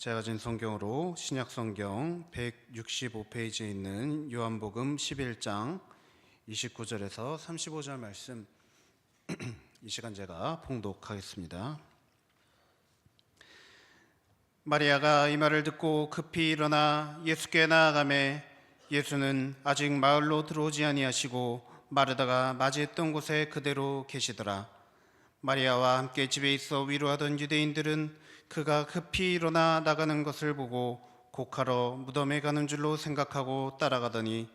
제가 가진 성경으로 신약 성경 165페이지에 있는 요한복음 11장 29절에서 35절 말씀 이 시간 제가 봉독하겠습니다. 마리아가 이 말을 듣고 급히 일어나 예수께 나아가매 예수는 아직 마을로 들어오지 아니하시고 마르다가 맞이했던 곳에 그대로 계시더라. 마리아와 함께 집에 있어 위로하던 유대인들은 그가 급히 일어나 나가는 것을 보고 곡하러 무덤에 가는 줄로 생각하고 따라가더니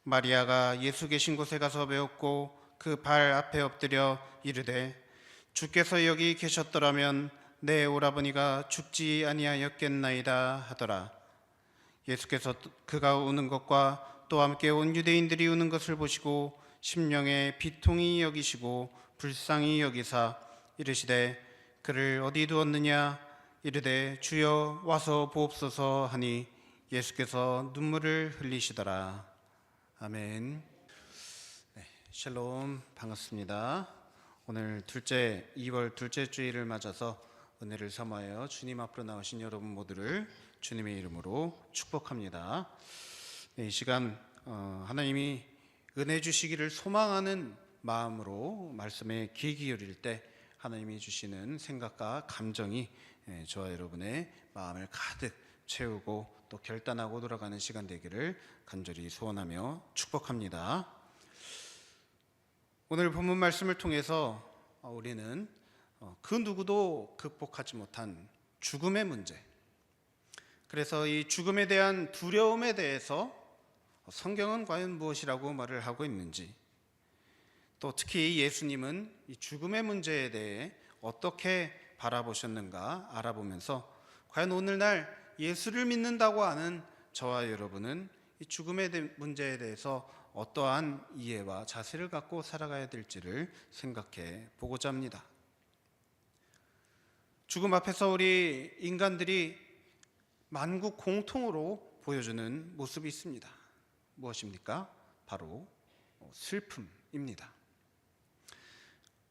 마리아가 예수 계신 곳에 가서 배웠고 그 발 앞에 엎드려 이르되 주께서 여기 계셨더라면 내 오라버니가 죽지 아니하였겠나이다 하더라. 예수께서 그가 우는 것과 또 함께 온 유대인들이 우는 것을 보시고 심령에 비통히 여기시고 불쌍히 여기사 이르시되 그를 어디 두었느냐 이르되 주여 와서 보옵소서 하니 예수께서 눈물을 흘리시더라. 아멘. 샬롬, 반갑습니다. 오늘 2월 둘째 주일을 맞아서 은혜를 삼아여 주님 앞으로 나오신 여러분 모두를 주님의 이름으로 축복합니다. 이 시간 하나님이 은혜 주시기를 소망하는 마음으로 말씀에 귀 기울일 때 하나님이 주시는 생각과 감정이 저와 여러분의 마음을 가득 채우고 또 결단하고 돌아가는 시간 되기를 간절히 소원하며 축복합니다. 오늘 본문 말씀을 통해서 우리는 그 누구도 극복하지 못한 죽음의 문제, 그래서 이 죽음에 대한 두려움에 대해서 성경은 과연 무엇이라고 말을 하고 있는지, 또 특히 예수님은 이 죽음의 문제에 대해 어떻게 바라보셨는가 알아보면서 과연 오늘날 예수를 믿는다고 하는 저와 여러분은 이 죽음의 문제에 대해서 어떠한 이해와 자세를 갖고 살아가야 될지를 생각해 보고자 합니다. 죽음 앞에서 우리 인간들이 만국 공통으로 보여주는 모습이 있습니다. 무엇입니까? 바로 슬픔입니다.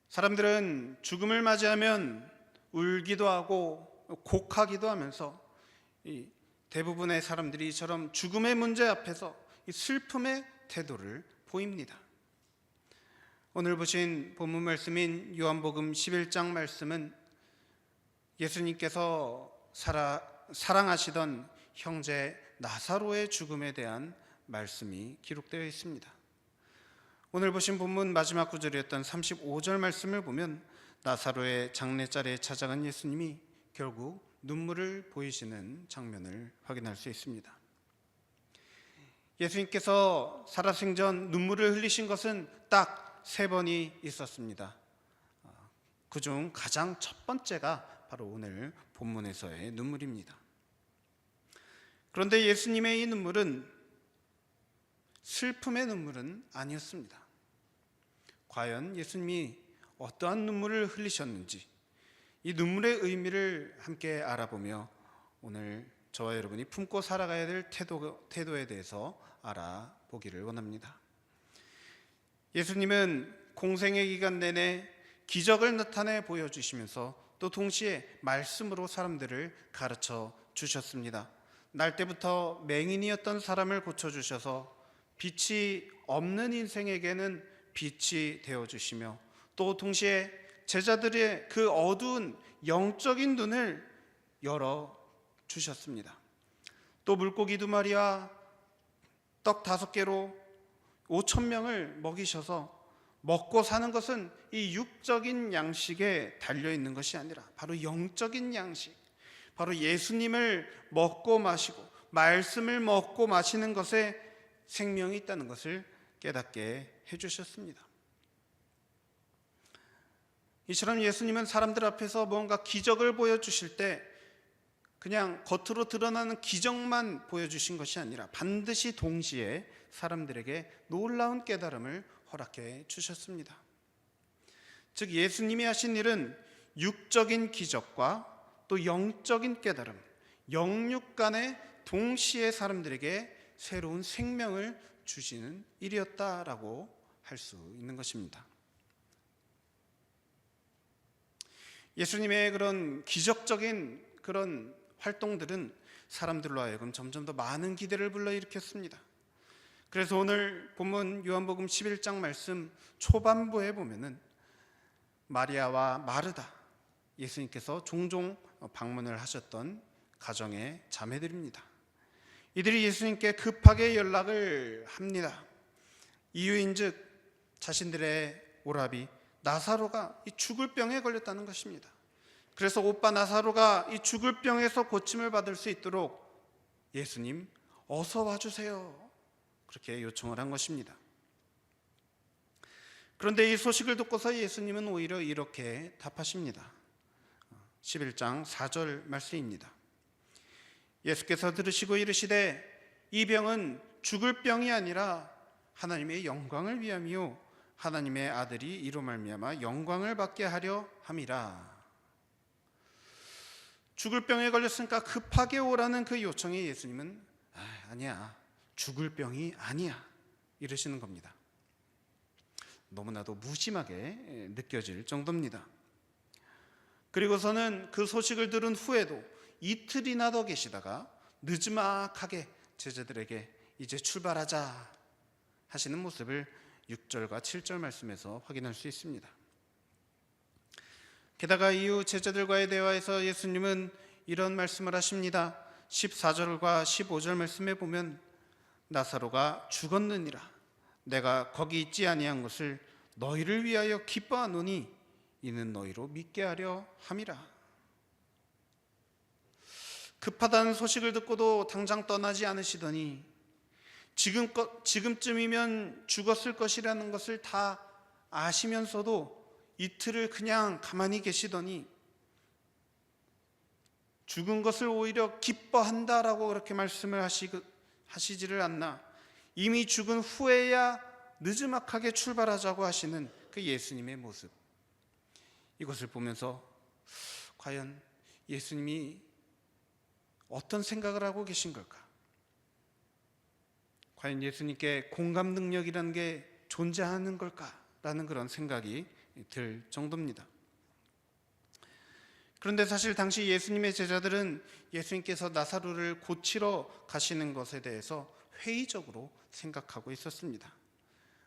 사람들은 죽음을 맞이하면 울기도 하고 곡하기도 하면서 대부분의 사람들이 이처럼 죽음의 문제 앞에서 이 슬픔의 태도를 보입니다. 오늘 보신 본문 말씀인 요한복음 11장 말씀은 예수님께서 사랑하시던 형제 나사로의 죽음에 대한 말씀이 기록되어 있습니다. 오늘 보신 본문 마지막 구절이었던 35절 말씀을 보면 나사로의 장례자리에 찾아간 예수님이 결국 눈물을 보이시는 장면을 확인할 수 있습니다. 예수님께서 살아생전 눈물을 흘리신 것은 딱 3번이 있었습니다. 그중 가장 첫 번째가 바로 오늘 본문에서의 눈물입니다. 그런데 예수님의 이 눈물은 슬픔의 눈물은 아니었습니다. 과연 예수님이 어떠한 눈물을 흘리셨는지 이 눈물의 의미를 함께 알아보며 오늘 저와 여러분이 품고 살아가야 될 태도에 대해서 알아보기를 원합니다. 예수님은 공생의 기간 내내 기적을 나타내 보여주시면서 또 동시에 말씀으로 사람들을 가르쳐 주셨습니다. 날 때부터 맹인이었던 사람을 고쳐주셔서 빛이 없는 인생에게는 빛이 되어주시며 또 동시에 제자들의 그 어두운 영적인 눈을 열어주셨습니다. 또 물고기 2마리와 떡 5개로 5,000명을 먹이셔서 먹고 사는 것은 이 육적인 양식에 달려있는 것이 아니라 바로 영적인 양식, 바로 예수님을 먹고 마시고 말씀을 먹고 마시는 것에 생명이 있다는 것을 깨닫게 해주셨습니다. 이처럼 예수님은 사람들 앞에서 뭔가 기적을 보여주실 때 그냥 겉으로 드러나는 기적만 보여주신 것이 아니라 반드시 동시에 사람들에게 놀라운 깨달음을 허락해 주셨습니다. 즉 예수님이 하신 일은 육적인 기적과 또 영적인 깨달음, 영육 간에 동시에 사람들에게 새로운 생명을 주시는 일이었다라고 할 수 있는 것입니다. 예수님의 그런 기적적인 그런 활동들은 사람들로 하여금 점점 더 많은 기대를 불러일으켰습니다. 그래서 오늘 본문 요한복음 11장 말씀 초반부에 보면은 마리아와 마르다, 예수님께서 종종 방문을 하셨던 가정의 자매들입니다. 이들이 예수님께 급하게 연락을 합니다. 이유인즉 자신들의 오라비 나사로가 이 죽을 병에 걸렸다는 것입니다. 그래서 오빠 나사로가 이 죽을 병에서 고침을 받을 수 있도록 예수님 어서 와주세요, 그렇게 요청을 한 것입니다. 그런데 이 소식을 듣고서 예수님은 오히려 이렇게 답하십니다. 11장 4절 말씀입니다. 예수께서 들으시고 이르시되 이 병은 죽을 병이 아니라 하나님의 영광을 위함이요 하나님의 아들이 이로 말미암아 영광을 받게 하려 함이라. 죽을 병에 걸렸으니까 급하게 오라는 그 요청에 예수님은 아니야, 죽을 병이 아니야, 이러시는 겁니다. 너무나도 무심하게 느껴질 정도입니다. 그리고서는 그 소식을 들은 후에도 이틀이나 더 계시다가 느지막하게 제자들에게 이제 출발하자 하시는 모습을 6절과 7절 말씀에서 확인할 수 있습니다. 게다가 이후 제자들과의 대화에서 예수님은 이런 말씀을 하십니다. 14절과 15절 말씀에 보면 나사로가 죽었느니라 내가 거기 있지 아니한 것을 너희를 위하여 기뻐하노니 이는 너희로 믿게 하려 함이라. 급하다는 소식을 듣고도 당장 떠나지 않으시더니 지금쯤이면 죽었을 것이라는 것을 다 아시면서도 이틀을 그냥 가만히 계시더니 죽은 것을 오히려 기뻐한다라고 그렇게 말씀을 하시지를 않나 이미 죽은 후에야 느지막하게 출발하자고 하시는 그 예수님의 모습, 이것을 보면서 과연 예수님이 어떤 생각을 하고 계신 걸까? 과연 예수님께 공감 능력이라는 게 존재하는 걸까라는 그런 생각이 들 정도입니다. 그런데 사실 당시 예수님의 제자들은 예수님께서 나사로를 고치러 가시는 것에 대해서 회의적으로 생각하고 있었습니다.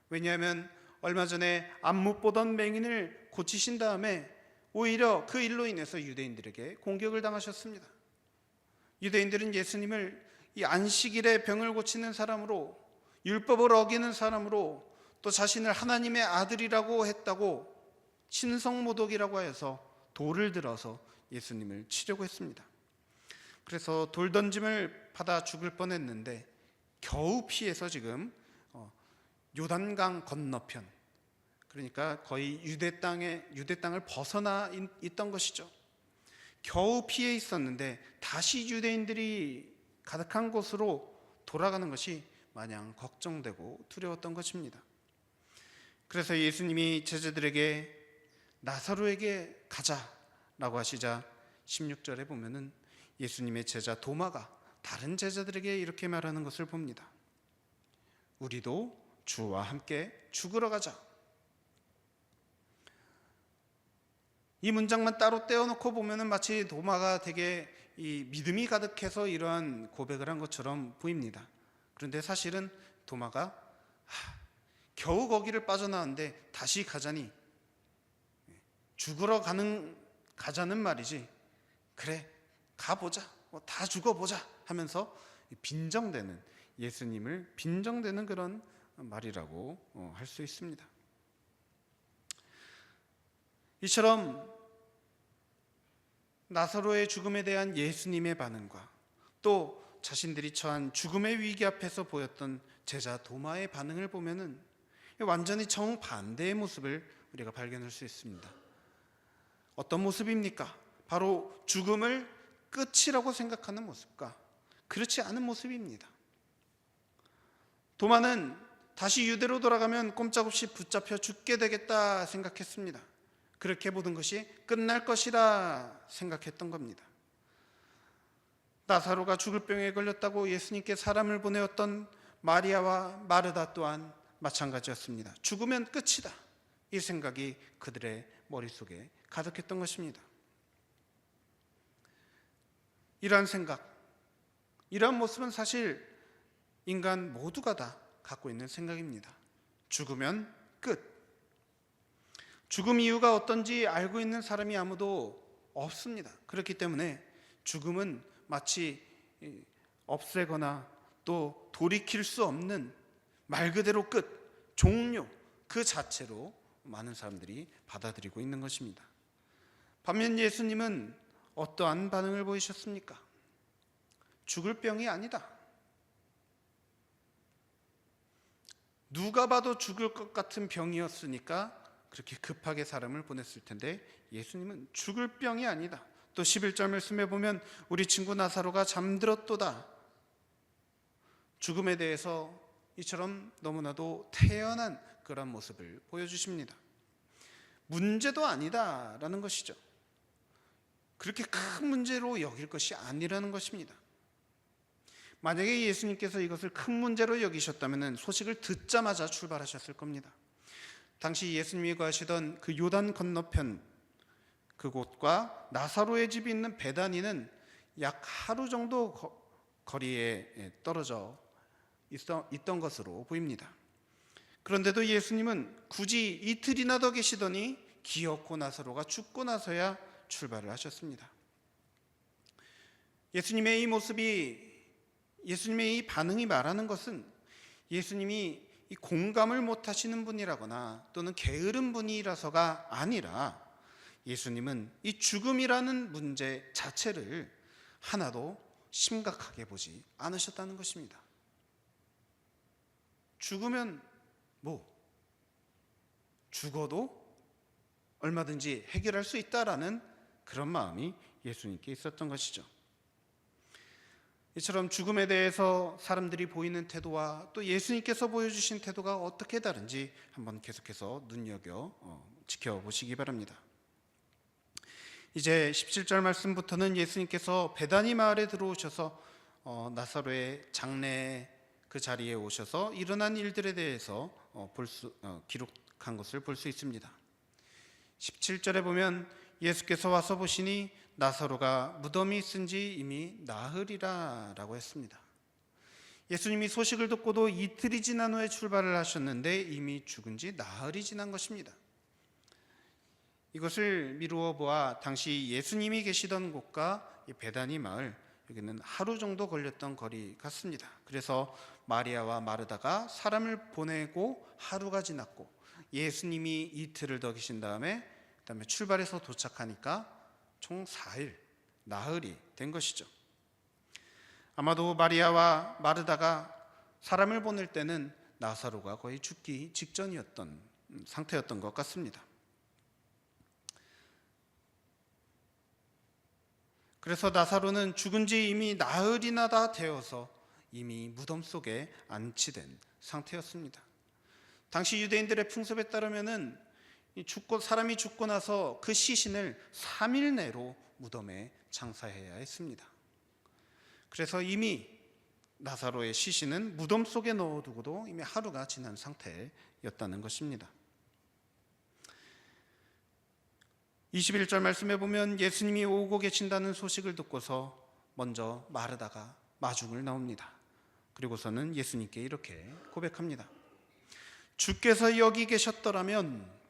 왜냐하면 얼마 전에 안 못 보던 맹인을 고치신 다음에 오히려 그 일로 인해서 유대인들에게 공격을 당하셨습니다. 유대인들은 예수님을 이 안식일에 병을 고치는 사람으로, 율법을 어기는 사람으로, 또 자신을 하나님의 아들이라고 했다고 신성모독이라고 해서 돌을 들어서 예수님을 치려고 했습니다. 그래서 돌 던짐을 받아 죽을 뻔했는데 겨우 피해서 지금 요단강 건너편, 그러니까 거의 유대 땅을 벗어나 있던 것이죠. 겨우 피해 있었는데 다시 유대인들이 가득한 곳으로 돌아가는 것이 마냥 걱정되고 두려웠던 것입니다. 그래서 예수님이 제자들에게 나사로에게 가자라고 하시자 16절에 보면은 예수님의 제자 도마가 다른 제자들에게 이렇게 말하는 것을 봅니다. 우리도 주와 함께 죽으러 가자. 이 문장만 따로 떼어놓고 보면은 마치 도마가 되게 이 믿음이 가득해서 이러한 고백을 한 것처럼 보입니다. 그런데 사실은 도마가 겨우 거기를 빠져나왔는데 다시 가자니 죽으러 가자는 말이지, 그래 가보자, 다 죽어보자 하면서 빈정대는, 예수님을 빈정대는 그런 말이라고 할 수 있습니다. 이처럼 나사로의 죽음에 대한 예수님의 반응과 또 자신들이 처한 죽음의 위기 앞에서 보였던 제자 도마의 반응을 보면은 완전히 정반대의 모습을 우리가 발견할 수 있습니다. 어떤 모습입니까? 바로 죽음을 끝이라고 생각하는 모습과 그렇지 않은 모습입니다. 도마는 다시 유대로 돌아가면 꼼짝없이 붙잡혀 죽게 되겠다 생각했습니다. 그렇게 모든 것이 끝날 것이라 생각했던 겁니다. 나사로가 죽을 병에 걸렸다고 예수님께 사람을 보내었던 마리아와 마르다 또한 마찬가지였습니다. 죽으면 끝이다, 이 생각이 그들의 머릿속에 가득했던 것입니다. 이러한 생각, 이러한 모습은 사실 인간 모두가 다 갖고 있는 생각입니다. 죽으면 끝. 죽음 이유가 어떤지 알고 있는 사람이 아무도 없습니다. 그렇기 때문에 죽음은 마치 없애거나 또 돌이킬 수 없는 말 그대로 끝, 종료 그 자체로 많은 사람들이 받아들이고 있는 것입니다. 반면 예수님은 어떠한 반응을 보이셨습니까? 죽을 병이 아니다. 누가 봐도 죽을 것 같은 병이었으니까 그렇게 급하게 사람을 보냈을 텐데 예수님은 죽을 병이 아니다. 또 11절 말씀에 보면 우리 친구 나사로가 잠들었도다. 죽음에 대해서 이처럼 너무나도 태연한 그런 모습을 보여주십니다. 문제도 아니다라는 것이죠. 그렇게 큰 문제로 여길 것이 아니라는 것입니다. 만약에 예수님께서 이것을 큰 문제로 여기셨다면 소식을 듣자마자 출발하셨을 겁니다. 당시 예수님이 거하시던 그 요단 건너편 그곳과 나사로의 집이 있는 베다니는 약 하루 정도 거리에 떨어져 있던 것으로 보입니다. 그런데도 예수님은 굳이 이틀이나 더 계시더니 기어코 나사로가 죽고 나서야 출발을 하셨습니다. 예수님의 이 모습이, 예수님의 이 반응이 말하는 것은 예수님이 이 공감을 못하시는 분이라거나 또는 게으른 분이라서가 아니라 예수님은 이 죽음이라는 문제 자체를 하나도 심각하게 보지 않으셨다는 것입니다. 죽으면 죽어도 얼마든지 해결할 수 있다라는 그런 마음이 예수님께 있었던 것이죠. 이처럼 죽음에 대해서 사람들이 보이는 태도와 또 예수님께서 보여주신 태도가 어떻게 다른지 한번 계속해서 지켜보시기 바랍니다. 이제 17절 말씀부터는 예수님께서 베다니 마을에 들어오셔서 나사로의 장례 그 자리에 오셔서 일어난 일들에 대해서 기록한 것을 볼 수 있습니다. 17절에 보면 예수께서 와서 보시니 나사로가 무덤이 있은 지 이미 나흘이라 라고 했습니다. 예수님이 소식을 듣고도 이틀이 지난 후에 출발을 하셨는데 이미 죽은 지 나흘이 지난 것입니다. 이것을 미루어 보아 당시 예수님이 계시던 곳과 베다니 마을, 여기는 하루 정도 걸렸던 거리 같습니다. 그래서 마리아와 마르다가 사람을 보내고 하루가 지났고 예수님이 이틀을 더 계신 다음에 그다음에 출발해서 도착하니까 총 4일, 나흘이 된 것이죠. 아마도 마리아와 마르다가 사람을 보낼 때는 나사로가 거의 죽기 직전이었던 상태였던 것 같습니다. 그래서 나사로는 죽은 지 이미 나흘이나 다 되어서 이미 무덤 속에 안치된 상태였습니다. 당시 유대인들의 풍습에 따르면은 사람이 죽고 나서 그 시신을 3일 내로 무덤에 장사해야 했습니다. 그래서 이미 나사로의 시신은 무덤 속에 넣어두고도 이미 하루가 지난 상태였다는 것입니다. 21절 말씀에 보면 예수님이 오고 계신다는 소식을 듣고서 먼저 마르다가 마중을 나옵니다. 그리고서는 예수님께 이렇게 고백합니다. 주께서 여기 계셨더라면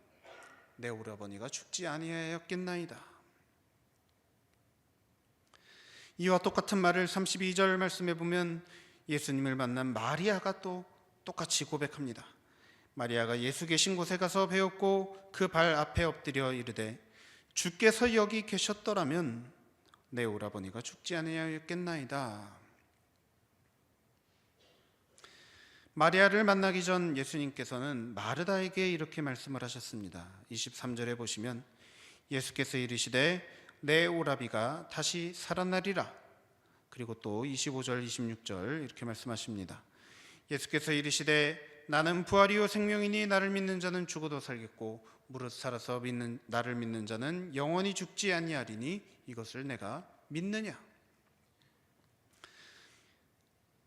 내 오라버니가 죽지 아니하였겠나이다. 이와 똑같은 말을 32절 말씀에 보면 예수님을 만난 마리아가 또 똑같이 고백합니다. 마리아가 예수 계신 곳에 가서 배웠고 그 발 앞에 엎드려 이르되 주께서 여기 계셨더라면 내 오라버니가 죽지 아니하였겠나이다. 마리아를 만나기 전 예수님께서는 마르다에게 이렇게 말씀을 하셨습니다. 23절에 보시면 예수께서 이르시되 내 오라비가 다시 살아나리라. 그리고 또 25절 26절 이렇게 말씀하십니다. 예수께서 이르시되 나는 부활이요 생명이니 나를 믿는 자는 죽어도 살겠고 무릇 살아서 나를 믿는 자는 영원히 죽지 아니하리니 이것을 내가 믿느냐.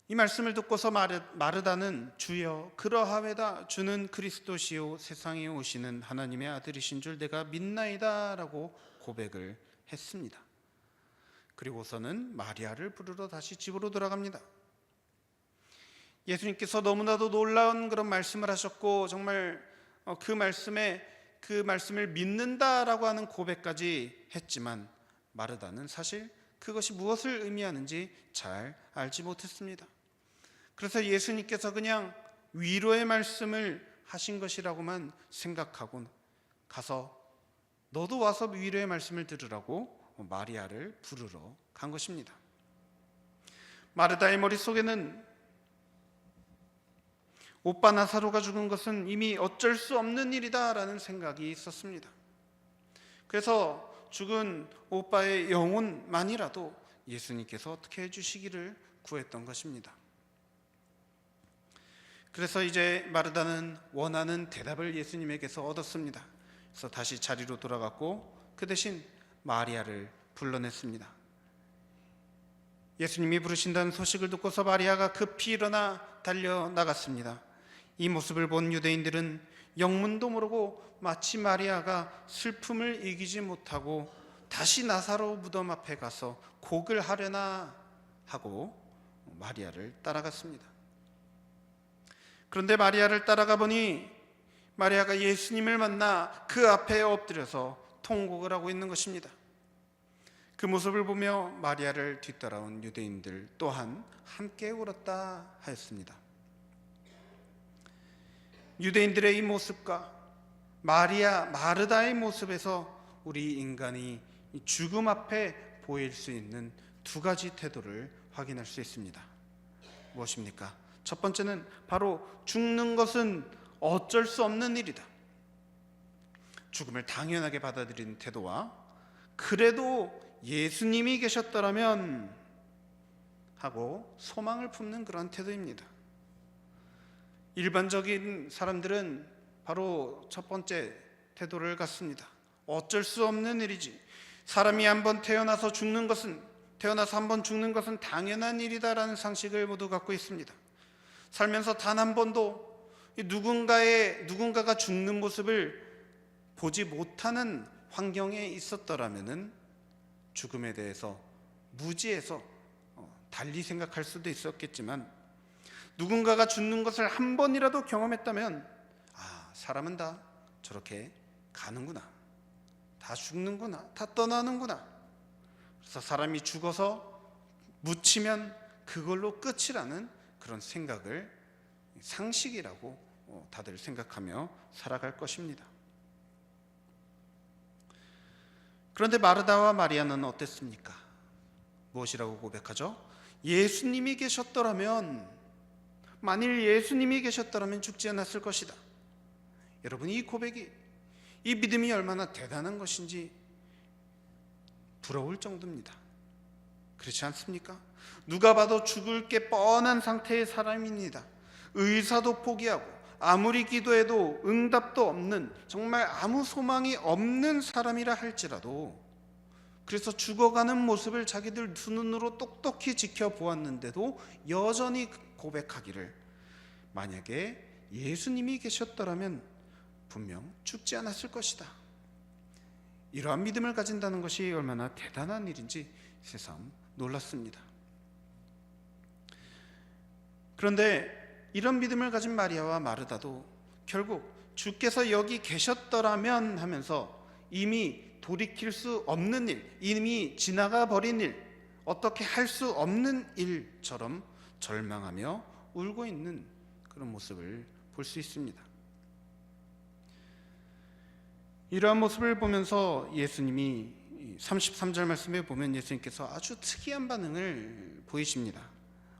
이 말씀을 듣고서 마르다는 주여 그러하외다 주는 그리스도시요 세상에 오시는 하나님의 아들이신 줄 내가 믿나이다 라고 고백을 했습니다. 그리고서는 마리아를 부르러 다시 집으로 돌아갑니다. 예수님께서 너무나도 놀라운 그런 말씀을 하셨고, 정말 그 말씀을 믿는다라고 하는 고백까지 했지만 마르다는 사실 그것이 무엇을 의미하는지 잘 알지 못했습니다. 그래서 예수님께서 그냥 위로의 말씀을 하신 것이라고만 생각하고 가서 너도 와서 위로의 말씀을 들으라고 마리아를 부르러 간 것입니다. 마르다의 머릿속에는 오빠 나사로가 죽은 것은 이미 어쩔 수 없는 일이다라는 생각이 있었습니다. 그래서 죽은 오빠의 영혼만이라도 예수님께서 어떻게 해주시기를 구했던 것입니다. 그래서 이제 마르다는 원하는 대답을 예수님에게서 얻었습니다. 그래서 다시 자리로 돌아갔고 그 대신 마리아를 불러냈습니다. 예수님이 부르신다는 소식을 듣고서 마리아가 급히 일어나 달려나갔습니다. 이 모습을 본 유대인들은 영문도 모르고 마치 마리아가 슬픔을 이기지 못하고 다시 나사로 무덤 앞에 가서 곡을 하려나 하고 마리아를 따라갔습니다. 그런데 마리아를 따라가 보니 마리아가 예수님을 만나 그 앞에 엎드려서 통곡을 하고 있는 것입니다. 그 모습을 보며 마리아를 뒤따라온 유대인들 또한 함께 울었다 하였습니다. 유대인들의 이 모습과 마르다의 모습에서 우리 인간이 죽음 앞에 보일 수 있는 두 가지 태도를 확인할 수 있습니다. 무엇입니까? 첫 번째는 바로 죽는 것은 어쩔 수 없는 일이다. 죽음을 당연하게 받아들이는 태도와 그래도 예수님이 계셨더라면 하고 소망을 품는 그런 태도입니다. 일반적인 사람들은 바로 첫 번째 태도를 갖습니다. 어쩔 수 없는 일이지. 사람이 한번 태어나서 한번 죽는 것은 당연한 일이다라는 상식을 모두 갖고 있습니다. 살면서 단 한 번도 누군가가 죽는 모습을 보지 못하는 환경에 있었더라면은 죽음에 대해서 무지해서 달리 생각할 수도 있었겠지만, 누군가가 죽는 것을 한 번이라도 경험했다면 사람은 다 저렇게 가는구나, 다 죽는구나, 다 떠나는구나. 그래서 사람이 죽어서 묻히면 그걸로 끝이라는 그런 생각을 상식이라고 다들 생각하며 살아갈 것입니다. 그런데 마르다와 마리아는 어땠습니까? 무엇이라고 고백하죠? 예수님이 계셨더라면, 만일 예수님이 계셨더라면 죽지 않았을 것이다. 여러분, 이 고백이, 이 믿음이 얼마나 대단한 것인지 부러울 정도입니다. 그렇지 않습니까? 누가 봐도 죽을 게 뻔한 상태의 사람입니다. 의사도 포기하고 아무리 기도해도 응답도 없는, 정말 아무 소망이 없는 사람이라 할지라도, 그래서 죽어가는 모습을 자기들 두 눈으로 똑똑히 지켜보았는데도 여전히 고백하기를, 만약에 예수님이 계셨더라면 분명 죽지 않았을 것이다. 이러한 믿음을 가진다는 것이 얼마나 대단한 일인지 새삼 놀랐습니다. 그런데 이런 믿음을 가진 마리아와 마르다도 결국 주께서 여기 계셨더라면 하면서 이미 돌이킬 수 없는 일, 이미 지나가 버린 일, 어떻게 할 수 없는 일처럼 절망하며 울고 있는 그런 모습을 볼 수 있습니다. 이러한 모습을 보면서 예수님이 33절 말씀에 보면 예수님께서 아주 특이한 반응을 보이십니다.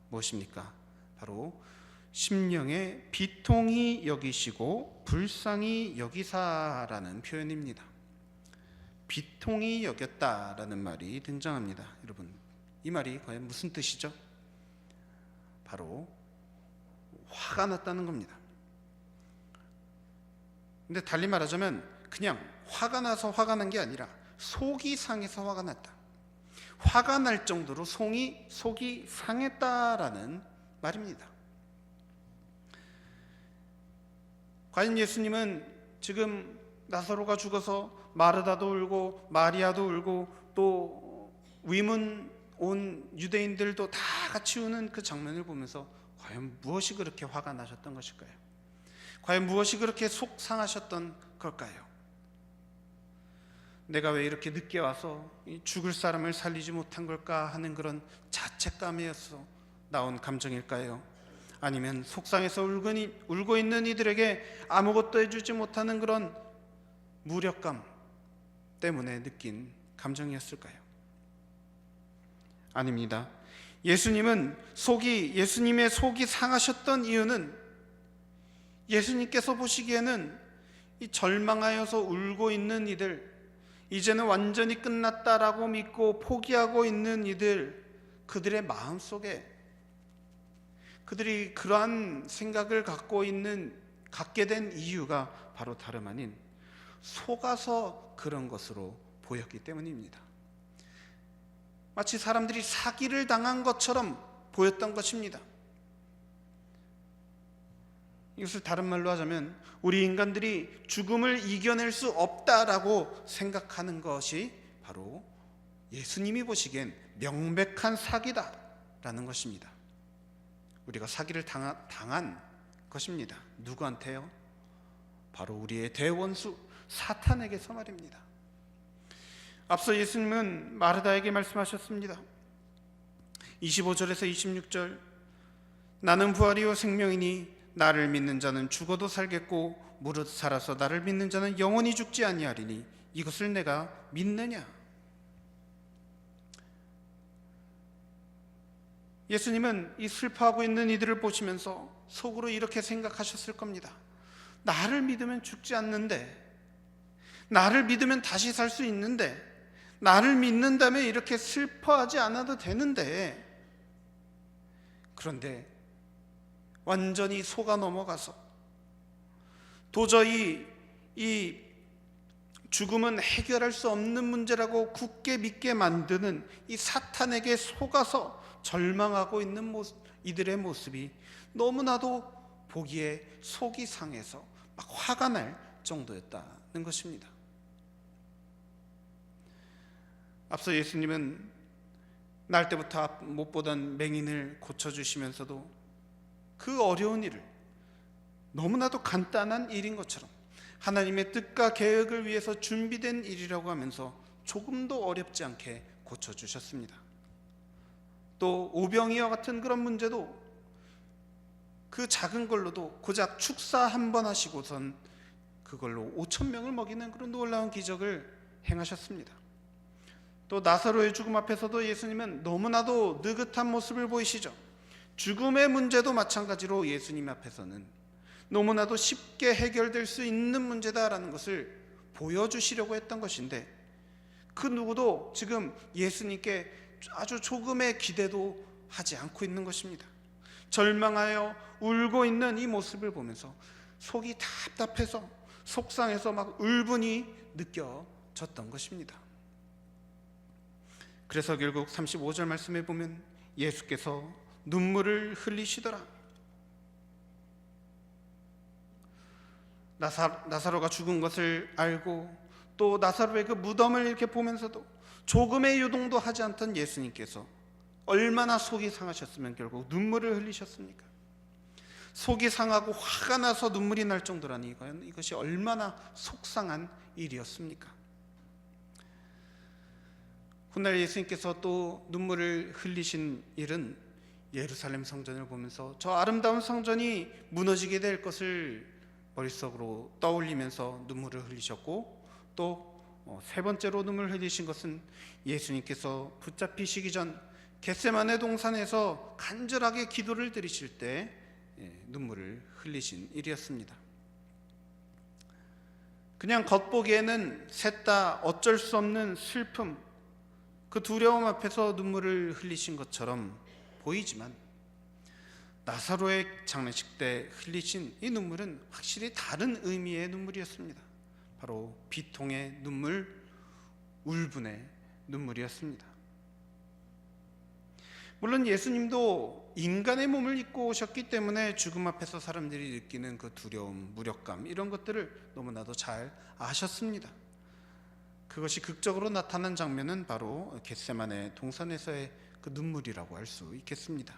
무엇입니까? 바로 심령의 비통히 여기시고 불쌍히 여기사라는 표현입니다. 비통히 여겼다라는 말이 등장합니다. 여러분, 이 말이 과연 무슨 뜻이죠? 바로 화가 났다는 겁니다. 근데 달리 말하자면 그냥 화가 나서 화가 난 게 아니라 속이 상해서 화가 났다. 화가 날 정도로 속이 상했다라는 말입니다. 과연 예수님은 지금 나사로가 죽어서 마르다도 울고 마리아도 울고 또 위문 온 유대인들도 다 같이 우는 그 장면을 보면서 과연 무엇이 그렇게 화가 나셨던 것일까요? 과연 무엇이 그렇게 속상하셨던 걸까요? 내가 왜 이렇게 늦게 와서 죽을 사람을 살리지 못한 걸까 하는 그런 자책감이어서 나온 감정일까요? 아니면 속상해서 울고 있는 이들에게 아무것도 해주지 못하는 그런 무력감 때문에 느낀 감정이었을까요? 아닙니다. 예수님의 속이 상하셨던 이유는 예수님께서 보시기에는 이 절망하여서 울고 있는 이들, 이제는 완전히 끝났다라고 믿고 포기하고 있는 이들, 그들의 마음속에 그들이 그러한 생각을 갖게 된 이유가 바로 다름 아닌 속아서 그런 것으로 보였기 때문입니다. 마치 사람들이 사기를 당한 것처럼 보였던 것입니다. 이것을 다른 말로 하자면 우리 인간들이 죽음을 이겨낼 수 없다라고 생각하는 것이 바로 예수님이 보시기엔 명백한 사기다라는 것입니다. 우리가 사기를 당한 것입니다. 누구한테요? 바로 우리의 대원수 사탄에게서 말입니다. 앞서 예수님은 마르다에게 말씀하셨습니다. 25절에서 26절, 나는 부활이요 생명이니 나를 믿는 자는 죽어도 살겠고 무릇 살아서 나를 믿는 자는 영원히 죽지 아니하리니 이것을 내가 믿느냐? 예수님은 이 슬퍼하고 있는 이들을 보시면서 속으로 이렇게 생각하셨을 겁니다. 나를 믿으면 죽지 않는데, 나를 믿으면 다시 살 수 있는데, 나를 믿는다면 이렇게 슬퍼하지 않아도 되는데, 그런데 완전히 속아 넘어가서 도저히 이 죽음은 해결할 수 없는 문제라고 굳게 믿게 만드는 이 사탄에게 속아서 절망하고 있는 이들의 모습이 너무나도 보기에 속이 상해서 막 화가 날 정도였다는 것입니다. 앞서 예수님은 날 때부터 못 보던 맹인을 고쳐주시면서도 그 어려운 일을 너무나도 간단한 일인 것처럼 하나님의 뜻과 계획을 위해서 준비된 일이라고 하면서 조금도 어렵지 않게 고쳐주셨습니다. 또 오병이와 같은 그런 문제도 그 작은 걸로도 고작 축사 한 번 하시고선 그걸로 5,000명을 먹이는 그런 놀라운 기적을 행하셨습니다. 또 나사로의 죽음 앞에서도 예수님은 너무나도 느긋한 모습을 보이시죠. 죽음의 문제도 마찬가지로 예수님 앞에서는 너무나도 쉽게 해결될 수 있는 문제다라는 것을 보여주시려고 했던 것인데, 그 누구도 지금 예수님께 아주 조금의 기대도 하지 않고 있는 것입니다. 절망하여 울고 있는 이 모습을 보면서 속이 답답해서 속상해서 막 울분이 느껴졌던 것입니다. 그래서 결국 35절 말씀에 보면 예수께서 눈물을 흘리시더라. 나사로가 죽은 것을 알고 또 나사로의 그 무덤을 이렇게 보면서도 조금의 유동도 하지 않던 예수님께서 얼마나 속이 상하셨으면 결국 눈물을 흘리셨습니까? 속이 상하고 화가 나서 눈물이 날 정도라니 이것이 얼마나 속상한 일이었습니까? 훗날 예수님께서 또 눈물을 흘리신 일은 예루살렘 성전을 보면서 저 아름다운 성전이 무너지게 될 것을 머릿속으로 떠올리면서 눈물을 흘리셨고, 또 세 번째로 눈물을 흘리신 것은 예수님께서 붙잡히시기 전 겟세마네 동산에서 간절하게 기도를 드리실 때 눈물을 흘리신 일이었습니다. 그냥 겉보기에는 셋 다 어쩔 수 없는 슬픔, 그 두려움 앞에서 눈물을 흘리신 것처럼 보이지만 나사로의 장례식 때 흘리신 이 눈물은 확실히 다른 의미의 눈물이었습니다. 바로 비통의 눈물, 울분의 눈물이었습니다. 물론 예수님도 인간의 몸을 입고 오셨기 때문에 죽음 앞에서 사람들이 느끼는 그 두려움, 무력감, 이런 것들을 너무나도 잘 아셨습니다. 그것이 극적으로 나타난 장면은 바로 겟세마네 동산에서의 그 눈물이라고 할 수 있겠습니다.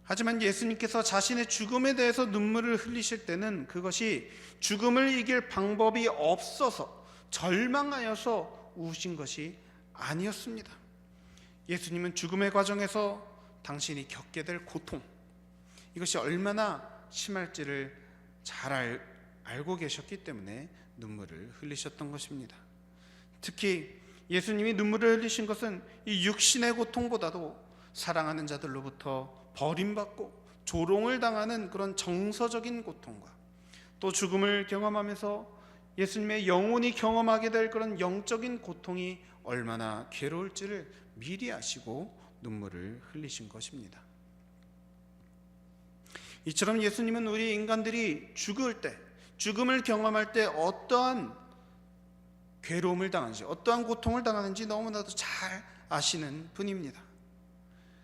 하지만 예수님께서 자신의 죽음에 대해서 눈물을 흘리실 때는 그것이 죽음을 이길 방법이 없어서 절망하여서 우신 것이 아니었습니다. 예수님은 죽음의 과정에서 당신이 겪게 될 고통, 이것이 얼마나 심할지를 잘 알고 계셨기 때문에 눈물을 흘리셨던 것입니다. 특히 예수님이 눈물을 흘리신 것은 이 육신의 고통보다도 사랑하는 자들로부터 버림받고 조롱을 당하는 그런 정서적인 고통과 또 죽음을 경험하면서 예수님의 영혼이 경험하게 될 그런 영적인 고통이 얼마나 괴로울지를 미리 아시고 눈물을 흘리신 것입니다. 이처럼 예수님은 우리 인간들이 죽을 때, 죽음을 경험할 때 어떠한 괴로움을 당하는지, 어떠한 고통을 당하는지 너무나도 잘 아시는 분입니다.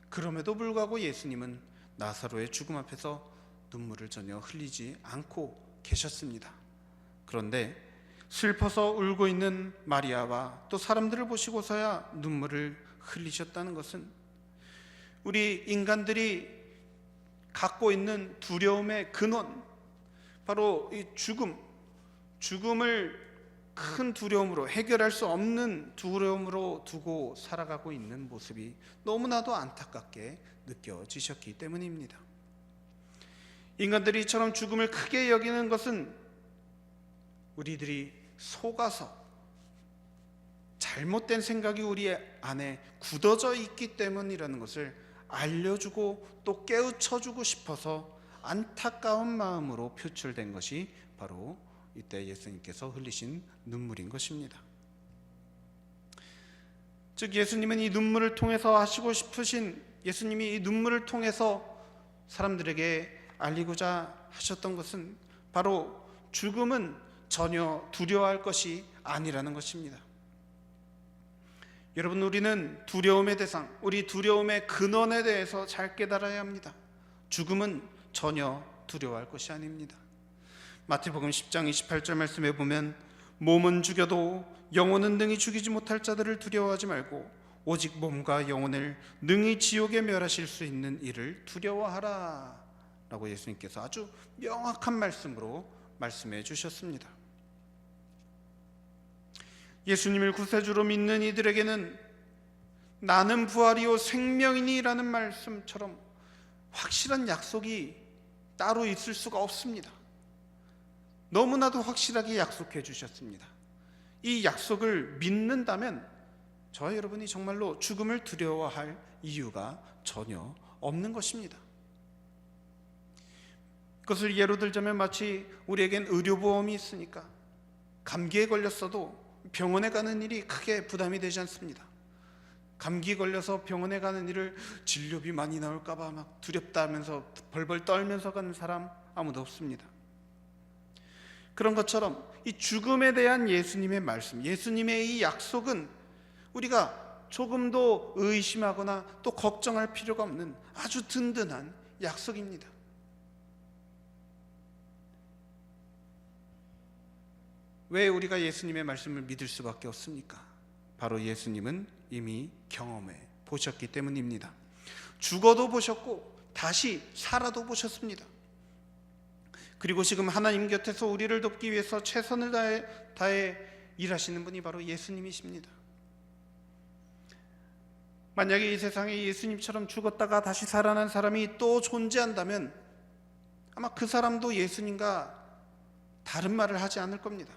그럼에도 불구하고 예수님은 나사로의 죽음 앞에서 눈물을 전혀 흘리지 않고 계셨습니다. 그런데 슬퍼서 울고 있는 마리아와 또 사람들을 보시고서야 눈물을 흘리셨다는 것은 우리 인간들이 갖고 있는 두려움의 근원, 바로 이 죽음을 큰 두려움으로, 해결할 수 없는 두려움으로 두고 살아가고 있는 모습이 너무나도 안타깝게 느껴지셨기 때문입니다. 인간들이 이처럼 죽음을 크게 여기는 것은 우리들이 속아서 잘못된 생각이 우리 안에 굳어져 있기 때문이라는 것을 알려주고 또 깨우쳐주고 싶어서 안타까운 마음으로 표출된 것이 바로 이때 예수님께서 흘리신 눈물인 것입니다. 즉 예수님은 이 눈물을 통해서 하시고 싶으신, 예수님이 이 눈물을 통해서 사람들에게 알리고자 하셨던 것은 바로 죽음은 전혀 두려워할 것이 아니라는 것입니다. 여러분, 우리는 두려움의 대상, 우리 두려움의 근원에 대해서 잘 깨달아야 합니다. 죽음은 전혀 두려워할 것이 아닙니다. 마태복음 10장 28절 말씀에 보면 몸은 죽여도 영혼은 능히 죽이지 못할 자들을 두려워하지 말고 오직 몸과 영혼을 능히 지옥에 멸하실 수 있는 이를 두려워하라 라고 예수님께서 아주 명확한 말씀으로 말씀해 주셨습니다. 예수님을 구세주로 믿는 이들에게는 나는 부활이요 생명이니 라는 말씀처럼 확실한 약속이 따로 있을 수가 없습니다. 너무나도 확실하게 약속해 주셨습니다. 이 약속을 믿는다면 저와 여러분이 정말로 죽음을 두려워할 이유가 전혀 없는 것입니다. 그것을 예로 들자면 마치 우리에겐 의료보험이 있으니까 감기에 걸렸어도 병원에 가는 일이 크게 부담이 되지 않습니다. 감기 걸려서 병원에 가는 일을 진료비 많이 나올까 봐 막 두렵다 하면서 벌벌 떨면서 가는 사람 아무도 없습니다. 그런 것처럼 이 죽음에 대한 예수님의 말씀, 예수님의 이 약속은 우리가 조금도 의심하거나 또 걱정할 필요가 없는 아주 든든한 약속입니다. 왜 우리가 예수님의 말씀을 믿을 수밖에 없습니까? 바로 예수님은 이미 경험해 보셨기 때문입니다. 죽어도 보셨고 다시 살아도 보셨습니다. 그리고 지금 하나님 곁에서 우리를 돕기 위해서 최선을 다해 일하시는 분이 바로 예수님이십니다. 만약에 이 세상에 예수님처럼 죽었다가 다시 살아난 사람이 또 존재한다면 아마 그 사람도 예수님과 다른 말을 하지 않을 겁니다.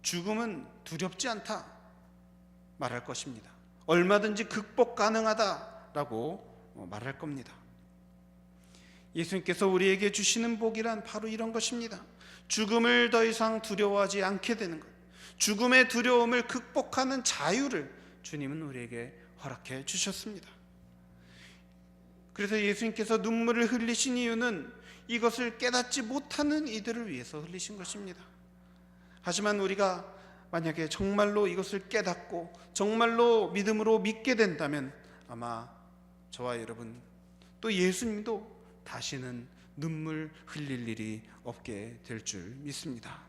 죽음은 두렵지 않다 말할 것입니다. 얼마든지 극복 가능하다라고 말할 겁니다. 예수님께서 우리에게 주시는 복이란 바로 이런 것입니다. 죽음을 더 이상 두려워하지 않게 되는 것, 죽음의 두려움을 극복하는 자유를 주님은 우리에게 허락해 주셨습니다. 그래서 예수님께서 눈물을 흘리신 이유는 이것을 깨닫지 못하는 이들을 위해서 흘리신 것입니다. 하지만 우리가 만약에 정말로 이것을 깨닫고 정말로 믿음으로 믿게 된다면 아마 저와 여러분 또 예수님도 다시는 눈물 흘릴 일이 없게 될 줄 믿습니다.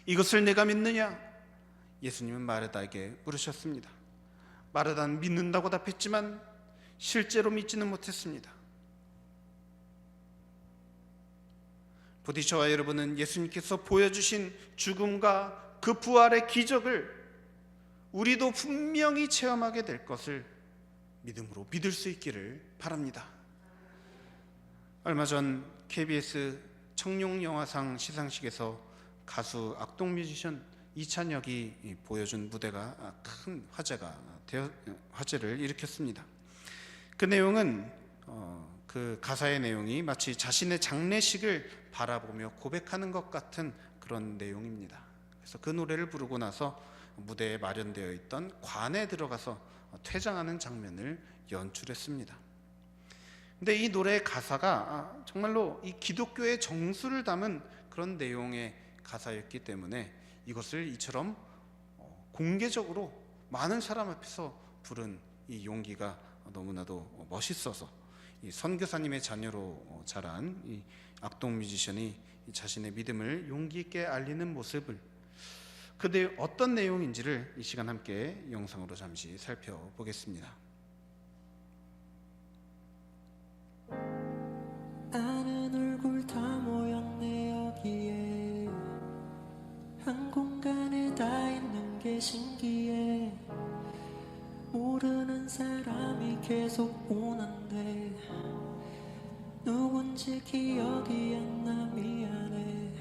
이것을 내가 믿느냐? 예수님은 마르다에게 물으셨습니다. 마르다는 믿는다고 답했지만 실제로 믿지는 못했습니다. 부디 저와 여러분은 예수님께서 보여주신 죽음과 그 부활의 기적을 우리도 분명히 체험하게 될 것을 믿음으로 믿을 수 있기를 바랍니다. 얼마 전 KBS 청룡영화상 시상식에서 가수 악동 뮤지션 이찬혁이 보여준 무대가 큰 화제를 일으켰습니다. 그 내용은 그 가사의 내용이 마치 자신의 장례식을 바라보며 고백하는 것 같은 그런 내용입니다. 그래서 그 노래를 부르고 나서 무대에 마련되어 있던 관에 들어가서 퇴장하는 장면을 연출했습니다. 근데 이 노래의 가사가 정말로 이 기독교의 정수를 담은 그런 내용의 가사였기 때문에 이것을 이처럼 공개적으로 많은 사람 앞에서 부른 이 용기가 너무나도 멋있어서 이 선교사님의 자녀로 자란 이 악동 뮤지션이 자신의 믿음을 용기 있게 알리는 모습을, 그때 어떤 내용인지를 이 시간 함께 영상으로 잠시 살펴보겠습니다. 아는 얼굴 다 모였네 여기에, 한 공간에 다 있는 게 신기해. 모르는 사람이 계속 오는데 누군지 기억이 안 나 미안해.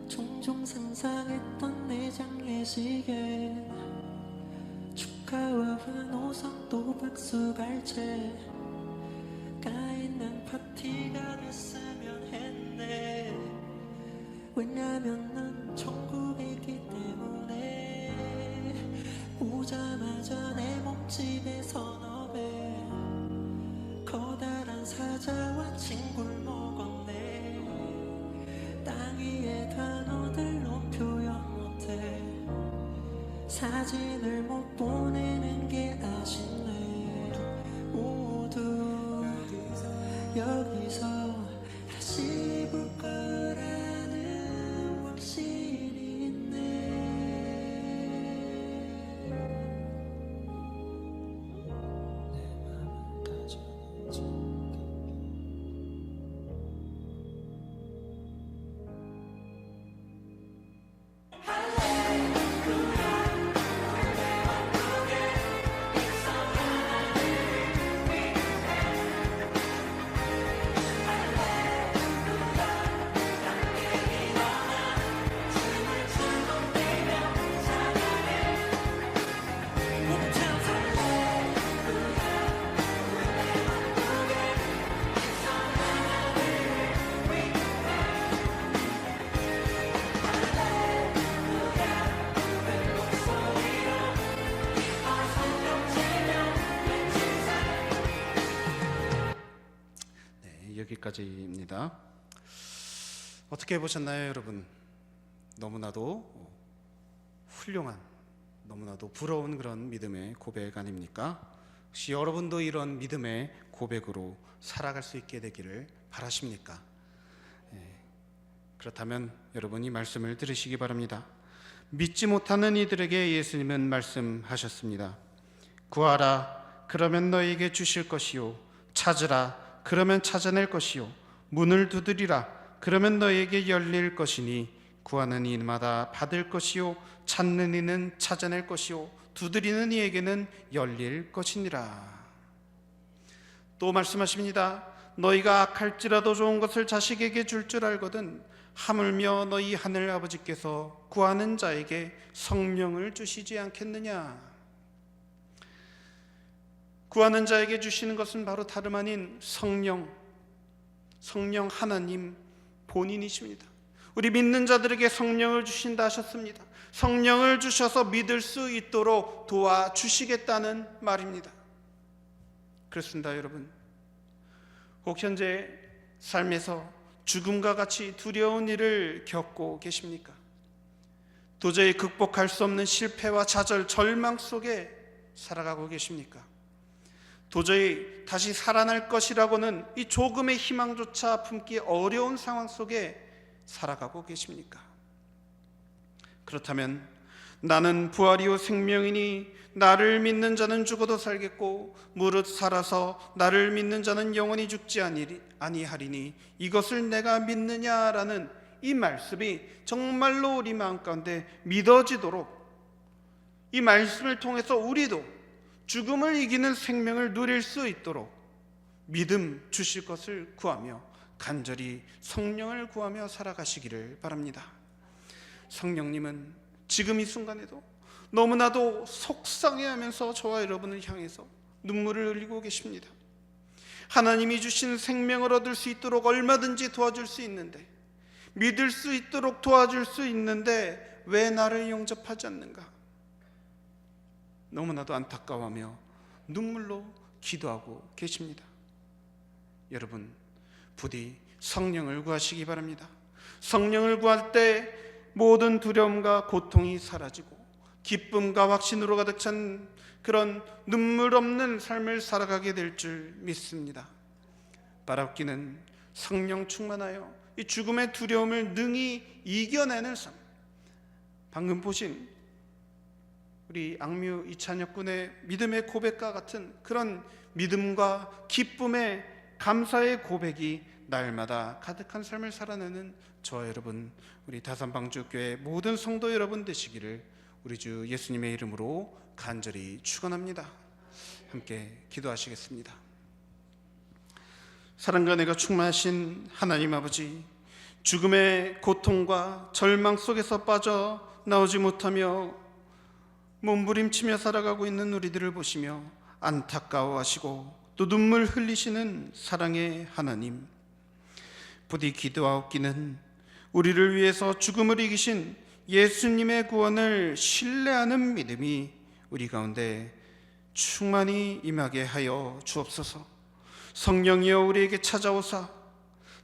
종종 상상했던 내 장례식에 축하와 환호성 또 박수갈채 까있는 파티가 됐으면 했네. 왜냐면 난 천국이기 때문에. 오자마자 내 몸집에 서너 배 커다란 사자와 친구를 먹었네. 땅 위의 단어들로 표현 못해. 사진을 못 보내는 게 아쉽네. 모두 여기서 다시 볼 거라는 확신이 있네. 내 맘은 가져있지. 여기까지입니다. 어떻게 보셨나요, 여러분? 너무나도 훌륭한, 너무나도 부러운 그런 믿음의 고백 아닙니까? 혹시 여러분도 이런 믿음의 고백으로 살아갈 수 있게 되기를 바라십니까? 그렇다면 여러분이 말씀을 들으시기 바랍니다. 믿지 못하는 이들에게 예수님은 말씀하셨습니다. 구하라, 그러면 너에게 주실 것이요. 찾으라, 그러면 찾아낼 것이요. 문을 두드리라, 그러면 너에게 열릴 것이니 구하는 이마다 받을 것이요. 찾는 이는 찾아낼 것이요. 두드리는 이에게는 열릴 것이니라. 또 말씀하십니다. 너희가 악할지라도 좋은 것을 자식에게 줄 줄 알거든 하물며 너희 하늘 아버지께서 구하는 자에게 성령을 주시지 않겠느냐. 구하는 자에게 주시는 것은 바로 다름 아닌 성령 하나님 본인이십니다. 우리 믿는 자들에게 성령을 주신다 하셨습니다. 성령을 주셔서 믿을 수 있도록 도와주시겠다는 말입니다. 그렇습니다, 여러분. 혹 현재 삶에서 죽음과 같이 두려운 일을 겪고 계십니까? 도저히 극복할 수 없는 실패와 좌절, 절망 속에 살아가고 계십니까? 도저히 다시 살아날 것이라고는 이 조금의 희망조차 품기 어려운 상황 속에 살아가고 계십니까? 그렇다면 나는 부활이요 생명이니 나를 믿는 자는 죽어도 살겠고 무릇 살아서 나를 믿는 자는 영원히 죽지 아니하리니 이것을 내가 믿느냐라는 이 말씀이 정말로 우리 마음 가운데 믿어지도록, 이 말씀을 통해서 우리도 죽음을 이기는 생명을 누릴 수 있도록 믿음 주실 것을 구하며 간절히 성령을 구하며 살아가시기를 바랍니다. 성령님은 지금 이 순간에도 너무나도 속상해하면서 저와 여러분을 향해서 눈물을 흘리고 계십니다. 하나님이 주신 생명을 얻을 수 있도록 얼마든지 도와줄 수 있는데, 믿을 수 있도록 도와줄 수 있는데 왜 나를 영접하지 않는가? 너무나도 안타까워하며 눈물로 기도하고 계십니다. 여러분, 부디 성령을 구하시기 바랍니다. 성령을 구할 때 모든 두려움과 고통이 사라지고 기쁨과 확신으로 가득 찬 그런 눈물 없는 삶을 살아가게 될 줄 믿습니다. 바랍기는 성령 충만하여 이 죽음의 두려움을 능히 이겨내는 삶, 방금 보신 우리 악뮤 이찬혁 군의 믿음의 고백과 같은 그런 믿음과 기쁨의 감사의 고백이 날마다 가득한 삶을 살아내는 저와 여러분, 우리 다산방주교회 모든 성도 여러분 되시기를 우리 주 예수님의 이름으로 간절히 축원합니다. 함께 기도하시겠습니다. 사랑과 은혜가 충만하신 하나님 아버지, 죽음의 고통과 절망 속에서 빠져나오지 못하며 몸부림치며 살아가고 있는 우리들을 보시며 안타까워하시고 또 눈물 흘리시는 사랑의 하나님, 부디 기도하옵기는 우리를 위해서 죽음을 이기신 예수님의 구원을 신뢰하는 믿음이 우리 가운데 충만히 임하게 하여 주옵소서. 성령이여 우리에게 찾아오사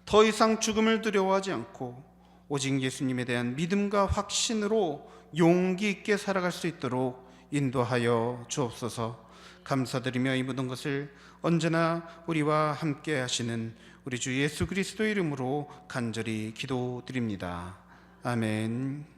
더 이상 죽음을 두려워하지 않고 오직 예수님에 대한 믿음과 확신으로 용기 있게 살아갈 수 있도록 인도하여 주옵소서. 감사드리며 이 모든 것을 언제나 우리와 함께 하시는 우리 주 예수 그리스도의 이름으로 간절히 기도드립니다. 아멘.